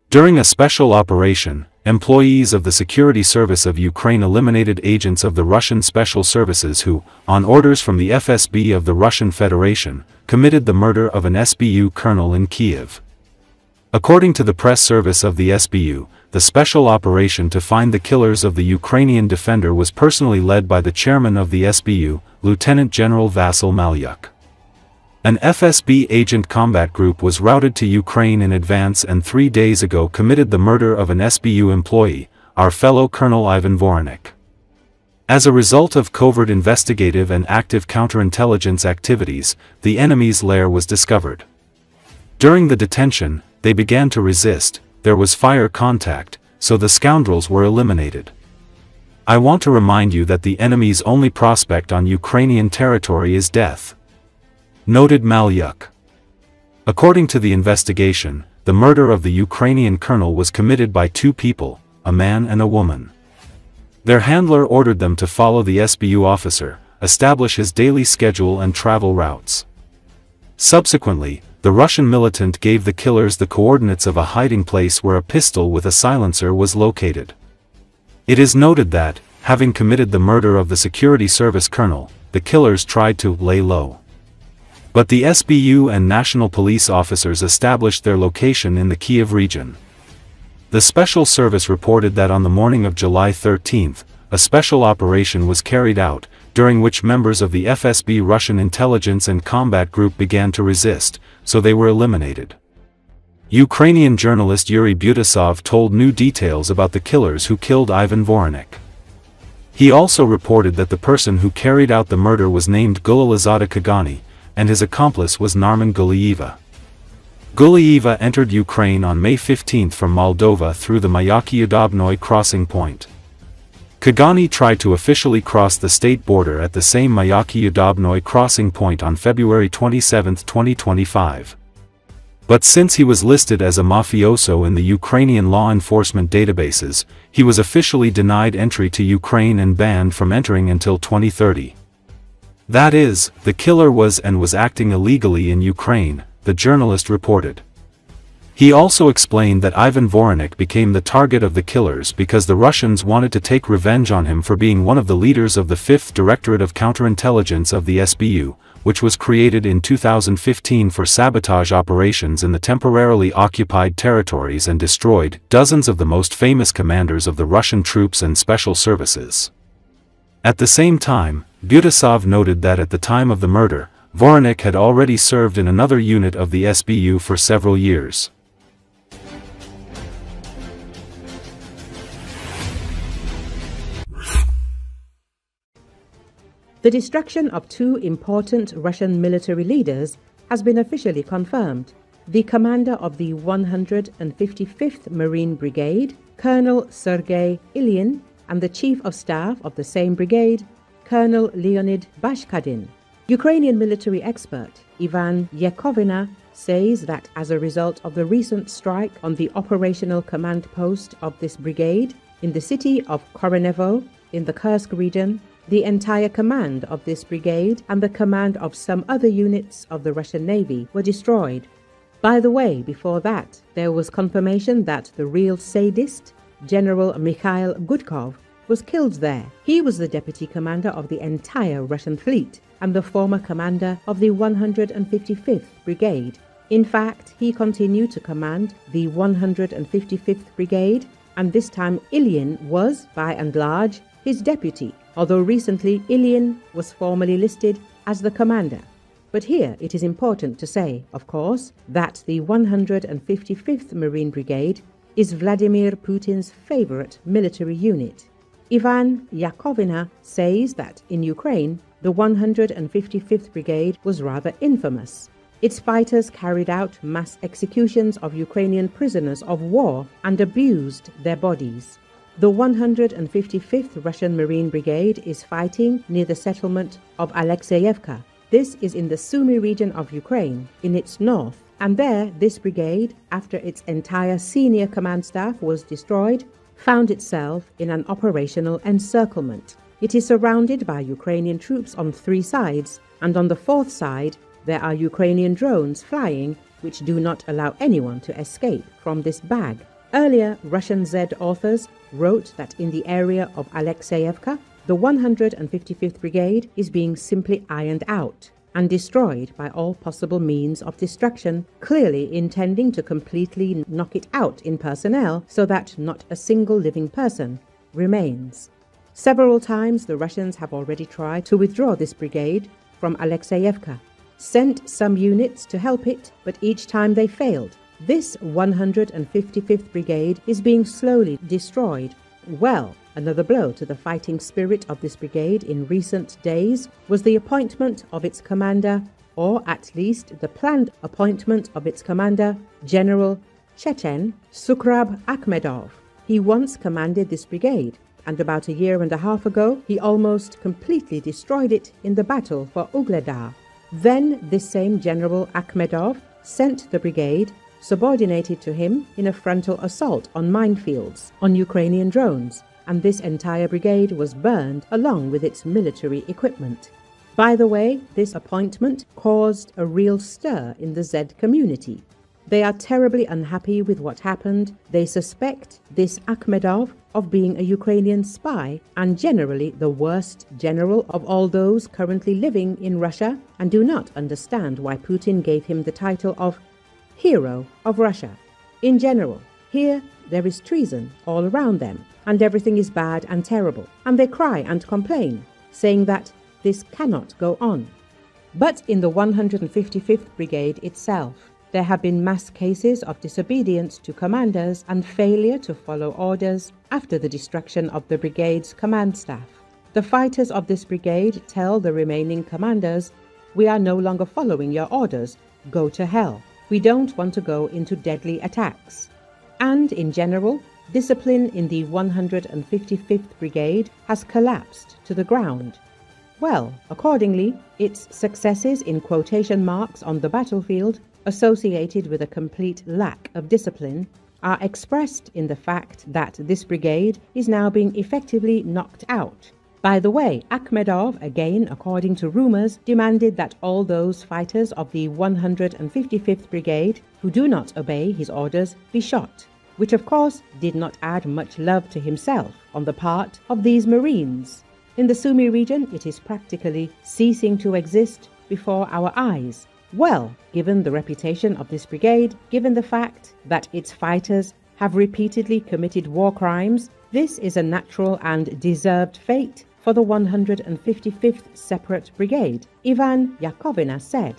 During a special operation, employees of the Security Service of Ukraine eliminated agents of the Russian Special Services who, on orders from the FSB of the Russian Federation, committed the murder of an SBU colonel in Kiev. According to the press service of the SBU, the special operation to find the killers of the Ukrainian defender was personally led by the chairman of the SBU, Lieutenant General Vasyl Malyuk. An FSB agent combat group was routed to Ukraine in advance and 3 days ago committed the murder of an SBU employee, our fellow Colonel Ivan Voronich. As a result of covert investigative and active counterintelligence activities, the enemy's lair was discovered. During the detention, they began to resist, there was fire contact, so the scoundrels were eliminated. I want to remind you that the enemy's only prospect on Ukrainian territory is death," noted Malyuk. According to the investigation, the murder of the Ukrainian colonel was committed by two people, a man and a woman. Their handler ordered them to follow the SBU officer, establish his daily schedule and travel routes. Subsequently, the Russian militant gave the killers the coordinates of a hiding place where a pistol with a silencer was located. It is noted that, having committed the murder of the Security Service colonel, the killers tried to lay low. But the SBU and national police officers established their location in the Kiev region. The Special Service reported that on the morning of July 13, a special operation was carried out, during which members of the FSB Russian intelligence and combat group began to resist, so they were eliminated. Ukrainian journalist Yuri Butasov told new details about the killers who killed Ivan Voronich. He also reported that the person who carried out the murder was named Gulalizada Kagani, and his accomplice was Narman Gulieva. Gulieva entered Ukraine on May 15 from Moldova through the Mayaky-Udobnoy crossing point. Kagani tried to officially cross the state border at the same Mayaky-Udobnoy crossing point on February 27, 2025. But since he was listed as a mafioso in the Ukrainian law enforcement databases, he was officially denied entry to Ukraine and banned from entering until 2030. That is, the killer was acting illegally in Ukraine, the journalist reported. He also explained that Ivan Voronich became the target of the killers because the Russians wanted to take revenge on him for being one of the leaders of the 5th Directorate of Counterintelligence of the SBU, which was created in 2015 for sabotage operations in the temporarily occupied territories and destroyed dozens of the most famous commanders of the Russian troops and special services. At the same time, Butasov noted that at the time of the murder, Voronich had already served in another unit of the SBU for several years. The destruction of two important Russian military leaders has been officially confirmed. The commander of the 155th Marine Brigade, Colonel Sergei Ilyin, and the chief of staff of the same brigade, Colonel Leonid Bashkadin. Ukrainian military expert Ivan Yakovina says that as a result of the recent strike on the operational command post of this brigade in the city of Koronevo in the Kursk region, the entire command of this brigade and the command of some other units of the Russian Navy were destroyed. By the way, before that, there was confirmation that the real sadist, General Mikhail Gudkov, was killed there. He was the deputy commander of the entire Russian fleet and the former commander of the 155th Brigade. In fact, he continued to command the 155th Brigade, and this time Ilyin was, by and large, his deputy, although recently Ilyin was formally listed as the commander. But here it is important to say, of course, that the 155th Marine Brigade is Vladimir Putin's favorite military unit. Ivan Yakovina says that in Ukraine, the 155th Brigade was rather infamous. Its fighters carried out mass executions of Ukrainian prisoners of war and abused their bodies. The 155th Russian Marine Brigade is fighting near the settlement of Alexeyevka. This is in the Sumy region of Ukraine, in its north, and there this brigade, after its entire senior command staff was destroyed, found itself in an operational encirclement. It is surrounded by Ukrainian troops on 3 sides, and on the 4th side there are Ukrainian drones flying which do not allow anyone to escape from this bag. Earlier, Russian Z authors wrote that in the area of Alexeyevka, the 155th Brigade is being simply ironed out and destroyed by all possible means of destruction, clearly intending to completely knock it out in personnel so that not a single living person remains. Several times the Russians have already tried to withdraw this brigade from Alexeyevka, sent some units to help it, but each time they failed. This 155th Brigade is being slowly destroyed. Well, another blow to the fighting spirit of this brigade in recent days was the appointment of its commander, or at least the planned appointment of its commander, General Chechen Sukrab Akhmedov. He once commanded this brigade, and about a year and a half ago, he almost completely destroyed it in the battle for Ugledar. Then this same General Akhmedov sent the brigade, subordinated to him, in a frontal assault on minefields, on Ukrainian drones, and this entire brigade was burned along with its military equipment. By the way, this appointment caused a real stir in the Z community. They are terribly unhappy with what happened. They suspect this Akhmedov of being a Ukrainian spy and generally the worst general of all those currently living in Russia, and do not understand why Putin gave him the title of Hero of Russia. In general, here there is treason all around them, and everything is bad and terrible, and they cry and complain, saying that this cannot go on. But in the 155th Brigade itself, there have been mass cases of disobedience to commanders and failure to follow orders after the destruction of the brigade's command staff. The fighters of this brigade tell the remaining commanders, "We are no longer following your orders. Go to hell. We don't want to go into deadly attacks." And in general, discipline in the 155th Brigade has collapsed to the ground. Well, accordingly, its successes in quotation marks on the battlefield, associated with a complete lack of discipline, are expressed in the fact that this brigade is now being effectively knocked out. By the way, Akhmedov, again according to rumors, demanded that all those fighters of the 155th Brigade who do not obey his orders be shot, which of course did not add much love to himself on the part of these Marines. In the Sumy region, it is practically ceasing to exist before our eyes. Well, given the reputation of this brigade, given the fact that its fighters have repeatedly committed war crimes, this is a natural and deserved fate for the 155th Separate Brigade, Ivan Yakovina said.